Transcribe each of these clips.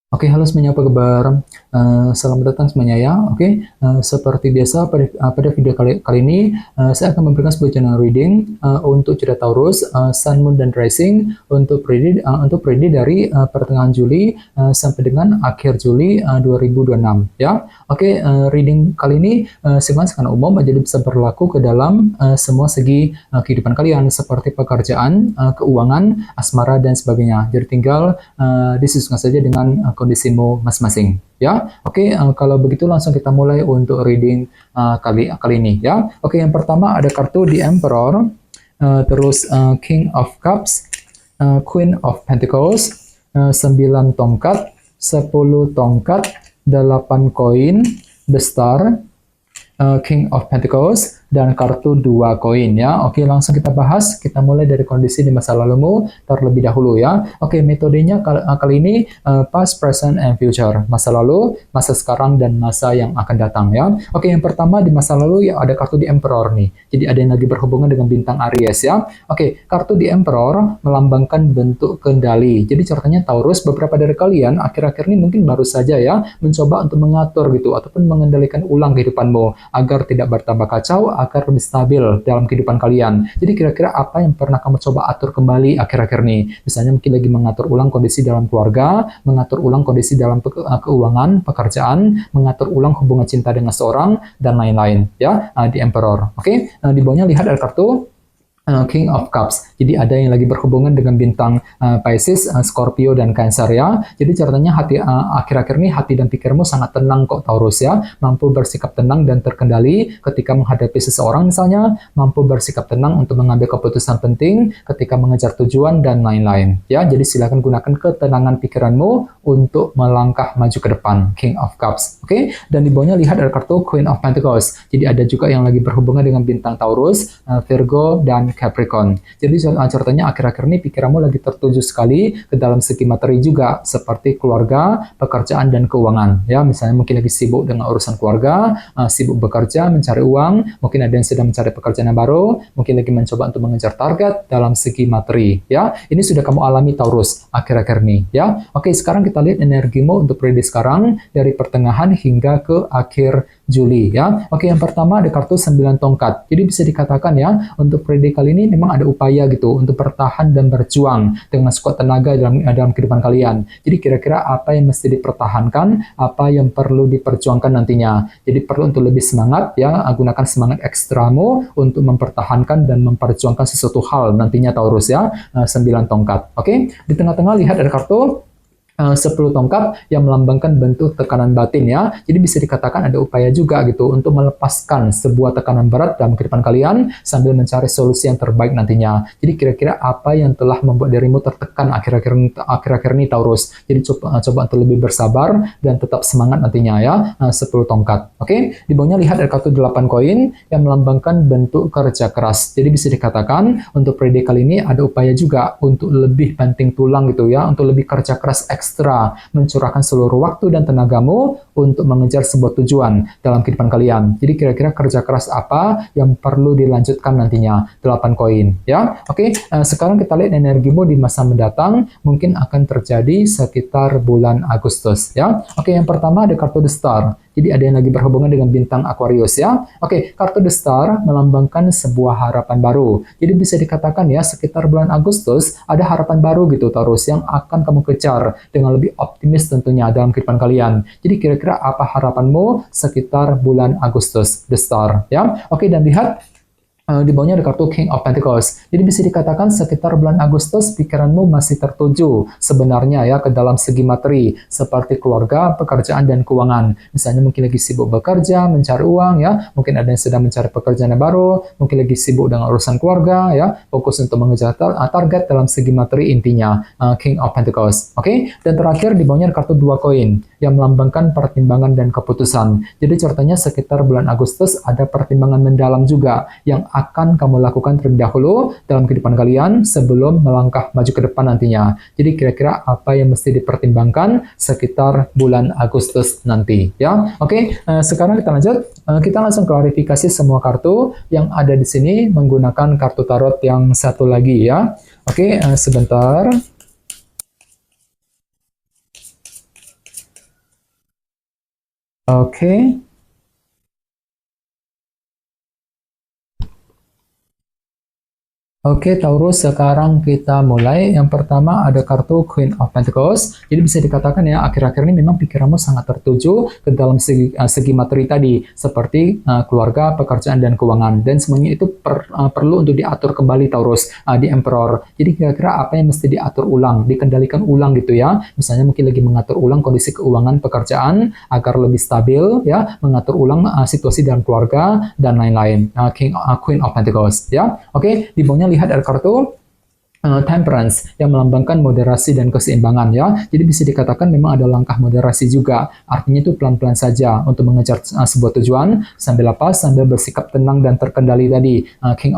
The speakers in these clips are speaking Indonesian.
Oke, halo semuanya, apa kabar? Selamat datang semuanya ya. Oke, seperti biasa pada video kali ini saya akan memberikan sebuah general reading untuk zodiak Taurus, Sun, Moon, dan Rising untuk prediksi dari pertengahan Juli sampai dengan akhir Juli 2026 ya. Oke, reading kali ini sifatnya sangat umum, jadi bisa berlaku ke dalam semua segi kehidupan kalian seperti pekerjaan, keuangan, asmara, dan sebagainya. Jadi tinggal disesuaikan saja dengan kondisimu masing-masing ya. Oke, kalau begitu langsung kita mulai untuk reading kali ini ya. Oke, yang pertama ada kartu The Emperor, terus King of Cups, Queen of Pentacles, 9 tongkat, 10 tongkat, 8 koin, The Star, King of Pentacles, dan kartu 2 koin ya. Oke, langsung kita bahas. Kita mulai dari kondisi di masa lalumu terlebih dahulu ya. Oke, metodenya kali ini past, present, and future. Masa lalu, masa sekarang, dan masa yang akan datang ya. Oke, yang pertama di masa lalu ya ada kartu The Emperor nih. Jadi ada yang lagi berhubungan dengan bintang Aries ya. Oke, kartu The Emperor melambangkan bentuk kendali. Jadi ceritanya Taurus, beberapa dari kalian akhir-akhir ini mungkin baru saja ya mencoba untuk mengatur gitu ataupun mengendalikan ulang kehidupanmu agar tidak bertambah kacau, agar lebih stabil dalam kehidupan kalian. Jadi kira-kira apa yang pernah kamu coba atur kembali akhir-akhir ini? Misalnya mungkin lagi mengatur ulang kondisi dalam keluarga, mengatur ulang kondisi dalam keuangan, pekerjaan, mengatur ulang hubungan cinta dengan seorang, dan lain-lain. Ya, di Emperor. Oke, di bawahnya lihat ada kartu King of Cups. Jadi ada yang lagi berhubungan dengan bintang Pisces, Scorpio, dan Cancer ya. Jadi ceritanya akhir-akhir ini hati dan pikirmu sangat tenang kok Taurus ya. Mampu bersikap tenang dan terkendali ketika menghadapi seseorang misalnya. Mampu bersikap tenang untuk mengambil keputusan penting ketika mengejar tujuan dan lain-lain. Ya, jadi silakan gunakan ketenangan pikiranmu untuk melangkah maju ke depan. King of Cups. Oke, dan di bawahnya lihat ada kartu Queen of Pentacles. Jadi ada juga yang lagi berhubungan dengan bintang Taurus, Virgo, dan Capricorn. Jadi ceritanya akhir-akhir ini pikiranmu lagi tertuju sekali ke dalam segi materi juga, seperti keluarga, pekerjaan, dan keuangan. Ya, misalnya mungkin lagi sibuk dengan urusan keluarga, sibuk bekerja, mencari uang, mungkin ada yang sedang mencari pekerjaan yang baru, mungkin lagi mencoba untuk mengejar target dalam segi materi. Ya, ini sudah kamu alami Taurus akhir-akhir ini. Ya, oke, sekarang kita lihat energimu untuk periode sekarang dari pertengahan hingga ke akhir Juli. Ya, oke, yang pertama ada kartu 9 tongkat. Jadi bisa dikatakan ya untuk periode kali ini memang ada upaya gitu untuk bertahan dan berjuang dengan sekuat tenaga dalam kehidupan kalian. Jadi kira-kira apa yang mesti dipertahankan, apa yang perlu diperjuangkan nantinya. Jadi perlu untuk lebih semangat ya, gunakan semangat ekstramu untuk mempertahankan dan memperjuangkan sesuatu hal nantinya Taurus ya, 9 tongkat. Oke, di tengah-tengah lihat ada kartu 10 tongkat yang melambangkan bentuk tekanan batin ya. Jadi bisa dikatakan ada upaya juga gitu untuk melepaskan sebuah tekanan berat dalam kehidupan kalian sambil mencari solusi yang terbaik nantinya. Jadi kira-kira apa yang telah membuat dirimu tertekan akhir-akhir ini Taurus. Jadi coba untuk lebih bersabar dan tetap semangat nantinya ya. 10 tongkat. Oke, di bawahnya lihat ada kartu 8 koin yang melambangkan bentuk kerja keras. Jadi bisa dikatakan untuk periode kali ini ada upaya juga untuk lebih banting tulang gitu ya, untuk lebih kerja keras ekstra, mencurahkan seluruh waktu dan tenagamu untuk mengejar sebuah tujuan dalam kehidupan kalian. Jadi kira-kira kerja keras apa yang perlu dilanjutkan nantinya? 8 koin ya. Oke, sekarang kita lihat energimu di masa mendatang mungkin akan terjadi sekitar bulan Agustus ya. Oke, yang pertama ada kartu The Star. Jadi ada yang lagi berhubungan dengan bintang Aquarius ya. Oke, kartu The Star melambangkan sebuah harapan baru. Jadi bisa dikatakan ya sekitar bulan Agustus ada harapan baru gitu Taurus yang akan kamu kejar dengan lebih optimis tentunya dalam kehidupan kalian. Jadi kira-kira apa harapanmu sekitar bulan Agustus? The Star ya. Oke, dan lihat di bawahnya ada kartu King of Pentacles. Jadi bisa dikatakan sekitar bulan Agustus pikiranmu masih tertuju sebenarnya ya ke dalam segi materi seperti keluarga, pekerjaan, dan keuangan. Misalnya mungkin lagi sibuk bekerja, mencari uang ya, mungkin ada yang sedang mencari pekerjaan yang baru, mungkin lagi sibuk dengan urusan keluarga ya, fokus untuk mengejar target dalam segi materi intinya. King of Pentacles. Oke, dan terakhir di bawahnya ada kartu 2 koin yang melambangkan pertimbangan dan keputusan. Jadi ceritanya sekitar bulan Agustus ada pertimbangan mendalam juga yang akan kamu lakukan terlebih dahulu dalam kehidupan kalian sebelum melangkah maju ke depan nantinya. Jadi kira-kira apa yang mesti dipertimbangkan sekitar bulan Agustus nanti ya. Oke, sekarang kita lanjut. Kita langsung klarifikasi semua kartu yang ada di sini menggunakan kartu tarot yang satu lagi ya. Oke, sebentar. Oke. Oke, Taurus, sekarang kita mulai. Yang pertama ada kartu Queen of Pentacles. Jadi bisa dikatakan ya, akhir-akhir ini memang pikiranmu sangat tertuju ke dalam segi materi tadi, seperti keluarga, pekerjaan, dan keuangan. Dan semuanya itu perlu untuk diatur kembali, Taurus, di Emperor. Jadi kira-kira apa yang mesti diatur ulang, dikendalikan ulang gitu ya. Misalnya mungkin lagi mengatur ulang kondisi keuangan pekerjaan agar lebih stabil, ya, mengatur ulang situasi dalam keluarga, dan lain-lain. Queen of Pentacles, ya. Oke, di bawahnya lihat ada kartu temperance yang melambangkan moderasi dan keseimbangan ya. Jadi bisa dikatakan memang ada langkah moderasi juga. Artinya itu pelan-pelan saja untuk mengejar sebuah tujuan sambil apa? Sambil bersikap tenang dan terkendali tadi. King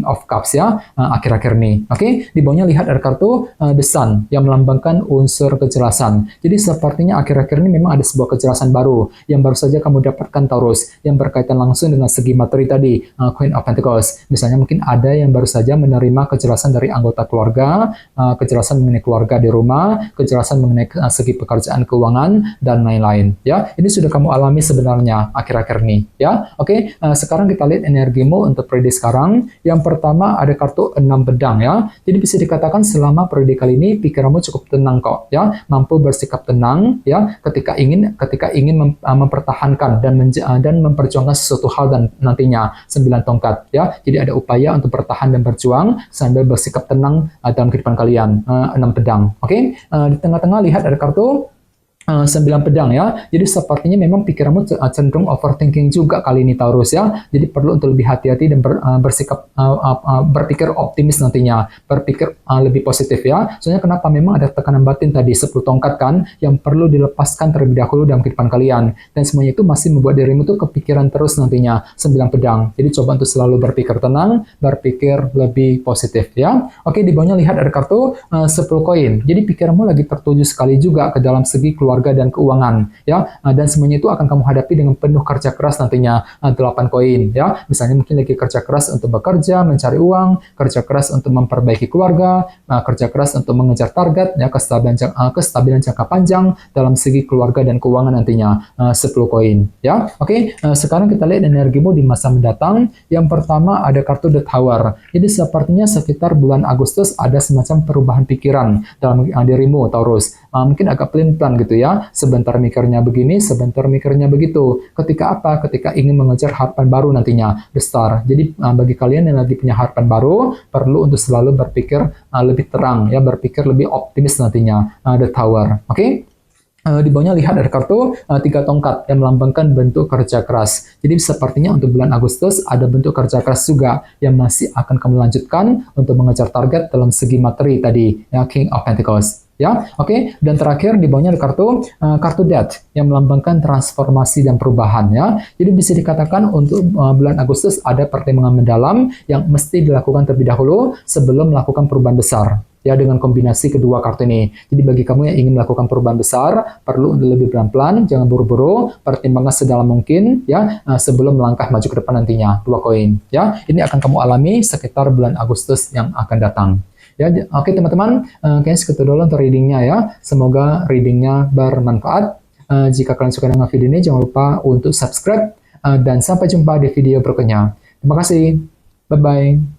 of Cups ya akhir-akhir ini. Oke, di bawahnya lihat ada kartu The Sun yang melambangkan unsur kejelasan. Jadi sepertinya akhir-akhir ini memang ada sebuah kejelasan baru yang baru saja kamu dapatkan, Taurus, yang berkaitan langsung dengan segi materi tadi, Queen of Pentacles. Misalnya mungkin ada yang baru saja menerima kejelasan dari anggota keluarga, kejelasan mengenai keluarga di rumah, kejelasan mengenai segi pekerjaan, keuangan, dan lain-lain. Ya, ini sudah kamu alami sebenarnya akhir-akhir ini. Ya, oke. Sekarang kita lihat energimu untuk periode sekarang. Yang pertama ada kartu 6 pedang ya. Jadi bisa dikatakan selama periode kali ini pikiranmu cukup tenang kok. Ya, mampu bersikap tenang ya ketika ingin mempertahankan dan memperjuangkan sesuatu hal dan nantinya 9 tongkat ya. Jadi ada upaya untuk bertahan dan berjuang sambil bersikap tenang dalam kehidupan kalian. 6 pedang. Oke. Di tengah-tengah lihat ada kartu 9 pedang ya. Jadi sepertinya memang pikiranmu cenderung overthinking juga kali ini, Taurus ya. Jadi perlu untuk lebih hati-hati dan bersikap berpikir optimis nantinya, berpikir lebih positif ya. Soalnya kenapa? Memang ada tekanan batin tadi 10 tongkat kan yang perlu dilepaskan terlebih dahulu dalam kehidupan kalian. Dan semuanya itu masih membuat dirimu tuh kepikiran terus nantinya 9 pedang. Jadi coba untuk selalu berpikir tenang, berpikir lebih positif ya. Oke, di bawahnya lihat ada kartu 10 koin. Jadi pikiranmu lagi tertuju sekali juga ke dalam segi keluarga dan keuangan ya, dan semuanya itu akan kamu hadapi dengan penuh kerja keras nantinya. 8 koin ya, misalnya mungkin lagi kerja keras untuk bekerja, mencari uang, kerja keras untuk memperbaiki keluarga, kerja keras untuk mengejar target ya, kestabilan jangka panjang dalam segi keluarga dan keuangan nantinya. 10 koin ya. Oke, sekarang kita lihat energimu di masa mendatang. Yang pertama ada kartu The Tower. Jadi sepertinya sekitar bulan Agustus ada semacam perubahan pikiran dalam dirimu, Taurus. Mungkin agak pelin-pelan gitu ya, sebentar mikirnya begini, sebentar mikirnya begitu. Ketika apa? Ketika ingin mengejar harapan baru nantinya, The Star. Jadi bagi kalian yang lagi punya harapan baru, perlu untuk selalu berpikir lebih terang ya, berpikir lebih optimis nantinya. The Tower. Oke? Di bawahnya lihat ada kartu 3 tongkat yang melambangkan bentuk kerja keras. Jadi sepertinya untuk bulan Agustus ada bentuk kerja keras juga yang masih akan kamu lanjutkan untuk mengejar target dalam segi materi tadi, ya, King of Pentacles. Ya, oke. Dan terakhir di bawahnya ada kartu Death yang melambangkan transformasi dan perubahan ya. Jadi bisa dikatakan untuk bulan Agustus ada pertimbangan mendalam yang mesti dilakukan terlebih dahulu sebelum melakukan perubahan besar. Ya, dengan kombinasi kedua kartu ini. Jadi bagi kamu yang ingin melakukan perubahan besar, perlu lebih pelan-pelan, jangan buru-buru, pertimbangkan sedalam mungkin ya sebelum melangkah maju ke depan nantinya. 2 koin ya. Ini akan kamu alami sekitar bulan Agustus yang akan datang. Ya, oke teman-teman, kayaknya segitu dulu untuk readingnya ya. Semoga readingnya bermanfaat. Jika kalian suka dengan video ini, jangan lupa untuk subscribe. Dan sampai jumpa di video berikutnya. Terima kasih. Bye-bye.